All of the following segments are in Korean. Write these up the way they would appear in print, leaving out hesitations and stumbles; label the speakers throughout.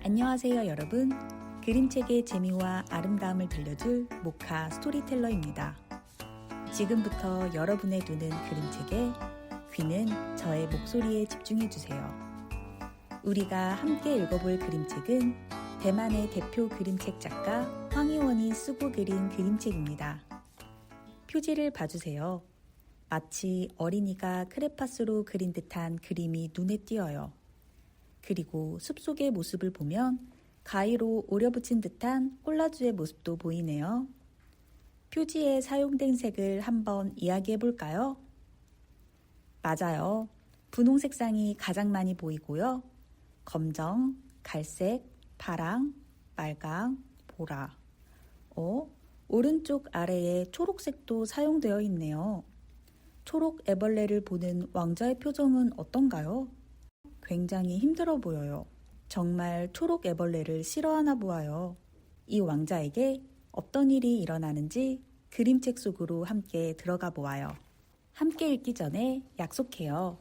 Speaker 1: 안녕하세요 여러분. 그림책의 재미와 아름다움을 들려줄 모카 스토리텔러입니다. 지금부터 여러분의 눈은 그림책에, 귀는 저의 목소리에 집중해주세요. 우리가 함께 읽어볼 그림책은 대만의 대표 그림책 작가 황희원이 쓰고 그린 그림책입니다. 표지를 봐주세요. 마치 어린이가 크레파스로 그린 듯한 그림이 눈에 띄어요. 그리고 숲속의 모습을 보면 가위로 오려붙인 듯한 콜라주의 모습도 보이네요. 표지에 사용된 색을 한번 이야기해 볼까요? 맞아요. 분홍 색상이 가장 많이 보이고요. 검정, 갈색, 파랑, 빨강, 보라. 오른쪽 아래에 초록색도 사용되어 있네요. 초록 애벌레를 보는 왕자의 표정은 어떤가요? 굉장히 힘들어 보여요. 정말 초록 애벌레를 싫어하나 보아요. 이 왕자에게 어떤 일이 일어나는지 그림책 속으로 함께 들어가 보아요. 함께 읽기 전에 약속해요.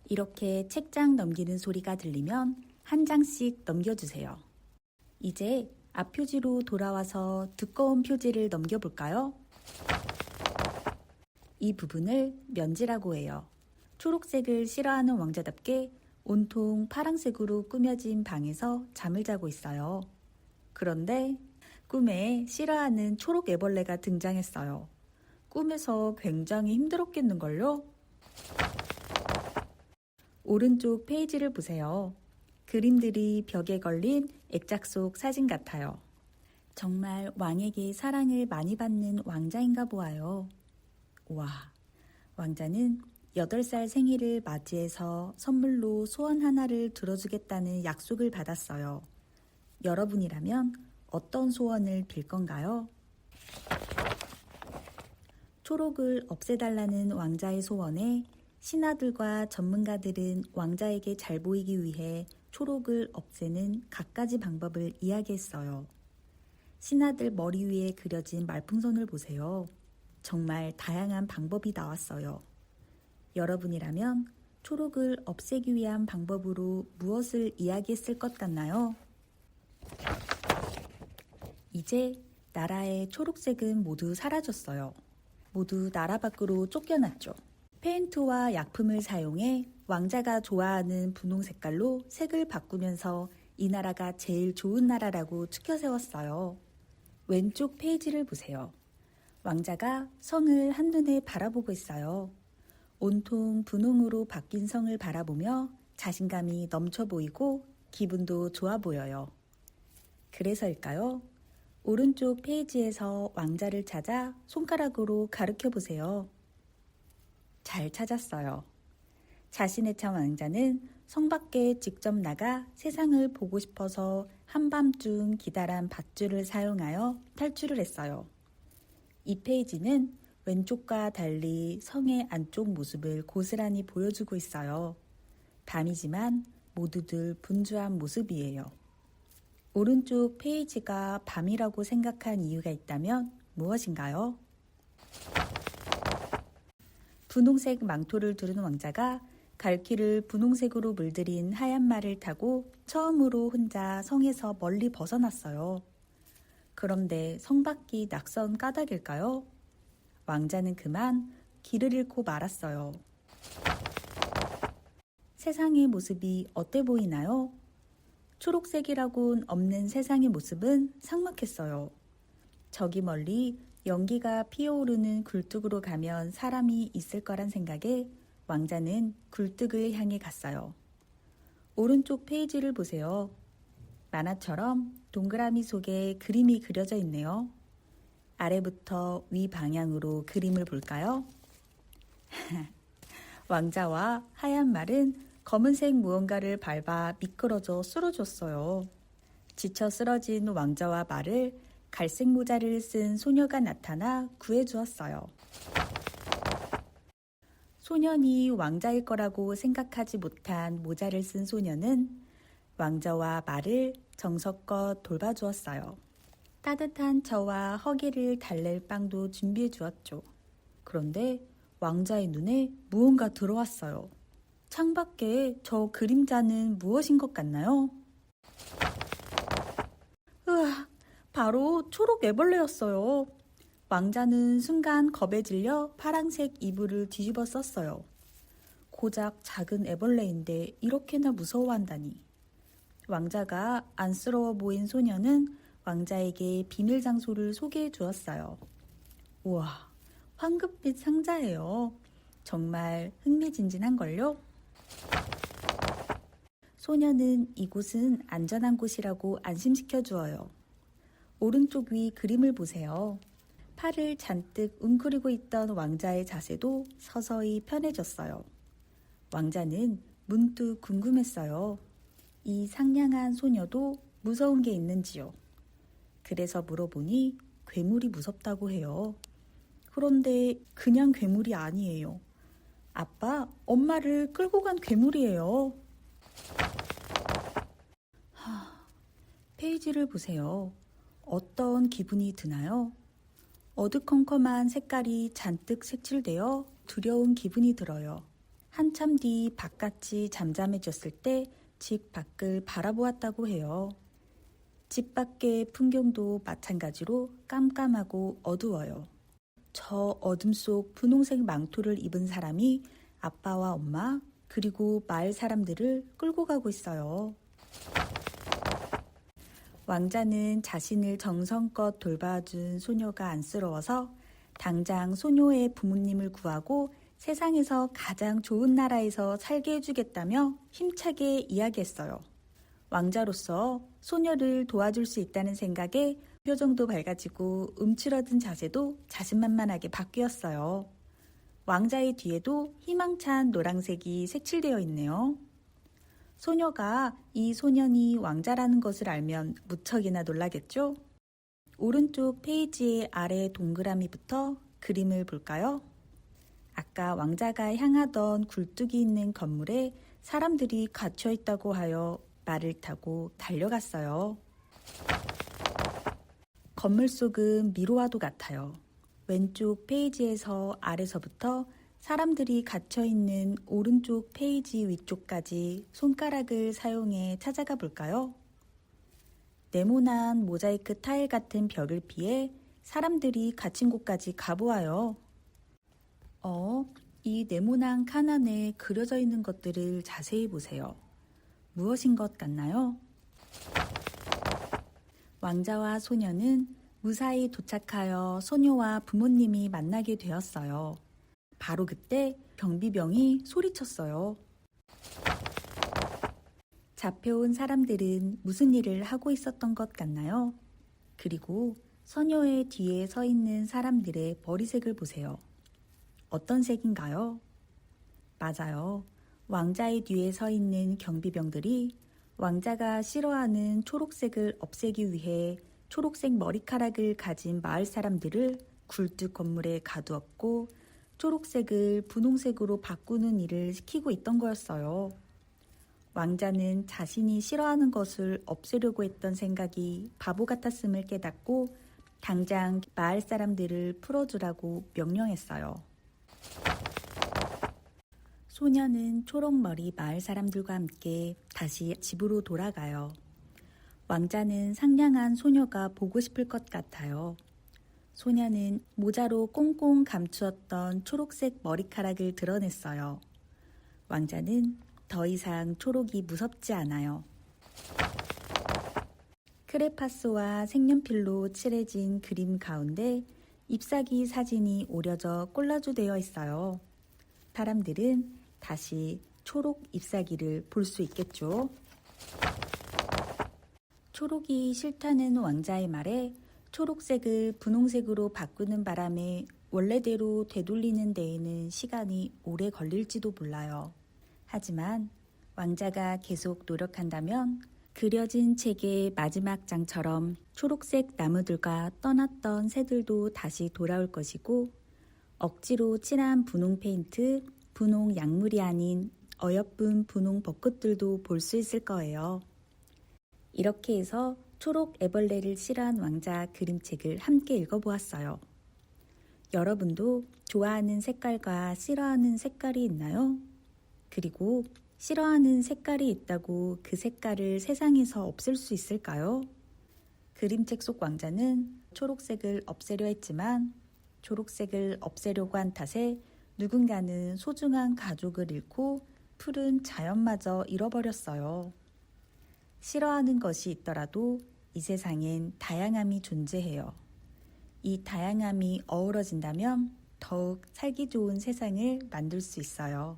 Speaker 1: 이렇게 책장 넘기는 소리가 들리면 한 장씩 넘겨주세요. 이제 앞표지로 돌아와서 두꺼운 표지를 넘겨볼까요? 이 부분을 면지라고 해요. 초록색을 싫어하는 왕자답게 온통 파랑색으로 꾸며진 방에서 잠을 자고 있어요. 그런데 꿈에 싫어하는 초록 애벌레가 등장했어요. 꿈에서 굉장히 힘들었겠는걸요? 오른쪽 페이지를 보세요. 그림들이 벽에 걸린 액자 속 사진 같아요. 정말 왕에게 사랑을 많이 받는 왕자인가 보아요. 와, 왕자는 8살 생일을 맞이해서 선물로 소원 하나를 들어주겠다는 약속을 받았어요. 여러분이라면 어떤 소원을 빌 건가요? 초록을 없애달라는 왕자의 소원에 신하들과 전문가들은 왕자에게 잘 보이기 위해 초록을 없애는 갖가지 방법을 이야기했어요. 신하들 머리 위에 그려진 말풍선을 보세요. 정말 다양한 방법이 나왔어요. 여러분이라면 초록을 없애기 위한 방법으로 무엇을 이야기했을 것 같나요? 이제 나라의 초록색은 모두 사라졌어요. 모두 나라 밖으로 쫓겨났죠. 페인트와 약품을 사용해 왕자가 좋아하는 분홍 색깔로 색을 바꾸면서 이 나라가 제일 좋은 나라라고 추켜 세웠어요. 왼쪽 페이지를 보세요. 왕자가 성을 한눈에 바라보고 있어요. 온통 분홍으로 바뀐 성을 바라보며 자신감이 넘쳐 보이고 기분도 좋아 보여요. 그래서일까요? 오른쪽 페이지에서 왕자를 찾아 손가락으로 가르쳐 보세요. 잘 찾았어요. 자신의 참 왕자는 성 밖에 직접 나가 세상을 보고 싶어서 한밤중 기다란 밧줄을 사용하여 탈출을 했어요. 이 페이지는 왼쪽과 달리 성의 안쪽 모습을 고스란히 보여주고 있어요. 밤이지만 모두들 분주한 모습이에요. 오른쪽 페이지가 밤이라고 생각한 이유가 있다면 무엇인가요? 분홍색 망토를 두른 왕자가 갈퀴를 분홍색으로 물들인 하얀 말을 타고 처음으로 혼자 성에서 멀리 벗어났어요. 그런데 성 밖이 낯선 까닭일까요? 왕자는 그만 길을 잃고 말았어요. 세상의 모습이 어때 보이나요? 초록색이라곤 없는 세상의 모습은 삭막했어요. 저기 멀리 연기가 피어오르는 굴뚝으로 가면 사람이 있을 거란 생각에 왕자는 굴뚝을 향해 갔어요. 오른쪽 페이지를 보세요. 만화처럼 동그라미 속에 그림이 그려져 있네요. 아래부터 위 방향으로 그림을 볼까요? 왕자와 하얀 말은 검은색 무언가를 밟아 미끄러져 쓰러졌어요. 지쳐 쓰러진 왕자와 말을 갈색 모자를 쓴 소녀가 나타나 구해주었어요. 소년이 왕자일 거라고 생각하지 못한 모자를 쓴 소녀는 왕자와 말을 정성껏 돌봐주었어요. 따뜻한 차와 허기를 달랠 빵도 준비해 주었죠. 그런데 왕자의 눈에 무언가 들어왔어요. 창밖에 저 그림자는 무엇인 것 같나요? 으아, 바로 초록 애벌레였어요. 왕자는 순간 겁에 질려 파란색 이불을 뒤집어 썼어요. 고작 작은 애벌레인데 이렇게나 무서워한다니. 왕자가 안쓰러워 보인 소녀는 왕자에게 비밀 장소를 소개해 주었어요. 우와, 황금빛 상자예요. 정말 흥미진진한걸요? 소녀는 이곳은 안전한 곳이라고 안심시켜 주어요. 오른쪽 위 그림을 보세요. 팔을 잔뜩 웅크리고 있던 왕자의 자세도 서서히 편해졌어요. 왕자는 문득 궁금했어요. 이 상냥한 소녀도 무서운 게 있는지요. 그래서 물어보니 괴물이 무섭다고 해요. 그런데 그냥 괴물이 아니에요. 아빠, 엄마를 끌고 간 괴물이에요. 페이지를 보세요. 어떤 기분이 드나요? 어두컴컴한 색깔이 잔뜩 색칠되어 두려운 기분이 들어요. 한참 뒤 바깥이 잠잠해졌을 때 집 밖을 바라보았다고 해요. 집 밖의 풍경도 마찬가지로 깜깜하고 어두워요. 저 어둠 속 분홍색 망토를 입은 사람이 아빠와 엄마 그리고 마을 사람들을 끌고 가고 있어요. 왕자는 자신을 정성껏 돌봐준 소녀가 안쓰러워서 당장 소녀의 부모님을 구하고 세상에서 가장 좋은 나라에서 살게 해주겠다며 힘차게 이야기했어요. 왕자로서 소녀를 도와줄 수 있다는 생각에 표정도 밝아지고 움츠러든 자세도 자신만만하게 바뀌었어요. 왕자의 뒤에도 희망찬 노란색이 색칠되어 있네요. 소녀가 이 소년이 왕자라는 것을 알면 무척이나 놀라겠죠? 오른쪽 페이지의 아래 동그라미부터 그림을 볼까요? 아까 왕자가 향하던 굴뚝이 있는 건물에 사람들이 갇혀 있다고 하여 말을 타고 달려갔어요. 건물 속은 미로와도 같아요. 왼쪽 페이지에서 아래서부터 사람들이 갇혀 있는 오른쪽 페이지 위쪽까지 손가락을 사용해 찾아가 볼까요? 네모난 모자이크 타일 같은 벽을 피해 사람들이 갇힌 곳까지 가보아요. 이 네모난 칸 안에 그려져 있는 것들을 자세히 보세요. 무엇인 것 같나요? 왕자와 소녀는 무사히 도착하여 소녀와 부모님이 만나게 되었어요. 바로 그때 경비병이 소리쳤어요. 잡혀온 사람들은 무슨 일을 하고 있었던 것 같나요? 그리고 소녀의 뒤에 서 있는 사람들의 머리색을 보세요. 어떤 색인가요? 맞아요. 왕자의 뒤에 서 있는 경비병들이 왕자가 싫어하는 초록색을 없애기 위해 초록색 머리카락을 가진 마을 사람들을 굴뚝 건물에 가두었고 초록색을 분홍색으로 바꾸는 일을 시키고 있던 거였어요. 왕자는 자신이 싫어하는 것을 없애려고 했던 생각이 바보 같았음을 깨닫고 당장 마을 사람들을 풀어주라고 명령했어요. 소녀는 초록머리 마을 사람들과 함께 다시 집으로 돌아가요. 왕자는 상냥한 소녀가 보고 싶을 것 같아요. 소녀는 모자로 꽁꽁 감추었던 초록색 머리카락을 드러냈어요. 왕자는 더 이상 초록이 무섭지 않아요. 크레파스와 색연필로 칠해진 그림 가운데 잎사귀 사진이 오려져 콜라주 되어 있어요. 사람들은 다시 초록 잎사귀를 볼 수 있겠죠. 초록이 싫다는 왕자의 말에 초록색을 분홍색으로 바꾸는 바람에 원래대로 되돌리는 데에는 시간이 오래 걸릴지도 몰라요. 하지만 왕자가 계속 노력한다면 그려진 책의 마지막 장처럼 초록색 나무들과 떠났던 새들도 다시 돌아올 것이고 억지로 칠한 분홍 페인트, 분홍 약물이 아닌 어여쁜 분홍 벚꽃들도 볼 수 있을 거예요. 이렇게 해서 초록 애벌레를 싫어한 왕자 그림책을 함께 읽어보았어요. 여러분도 좋아하는 색깔과 싫어하는 색깔이 있나요? 그리고 싫어하는 색깔이 있다고 그 색깔을 세상에서 없앨 수 있을까요? 그림책 속 왕자는 초록색을 없애려 했지만 초록색을 없애려고 한 탓에 누군가는 소중한 가족을 잃고 푸른 자연마저 잃어버렸어요. 싫어하는 것이 있더라도 이 세상엔 다양함이 존재해요. 이 다양함이 어우러진다면 더욱 살기 좋은 세상을 만들 수 있어요.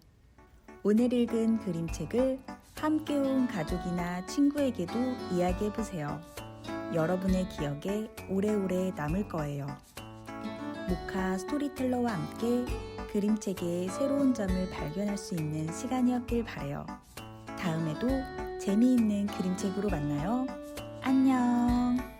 Speaker 1: 오늘 읽은 그림책을 함께 온 가족이나 친구에게도 이야기해보세요. 여러분의 기억에 오래오래 남을 거예요. 모카 스토리텔러와 함께 그림책의 새로운 점을 발견할 수 있는 시간이었길 바래요. 다음에도 재미있는 그림책으로 만나요. 안녕.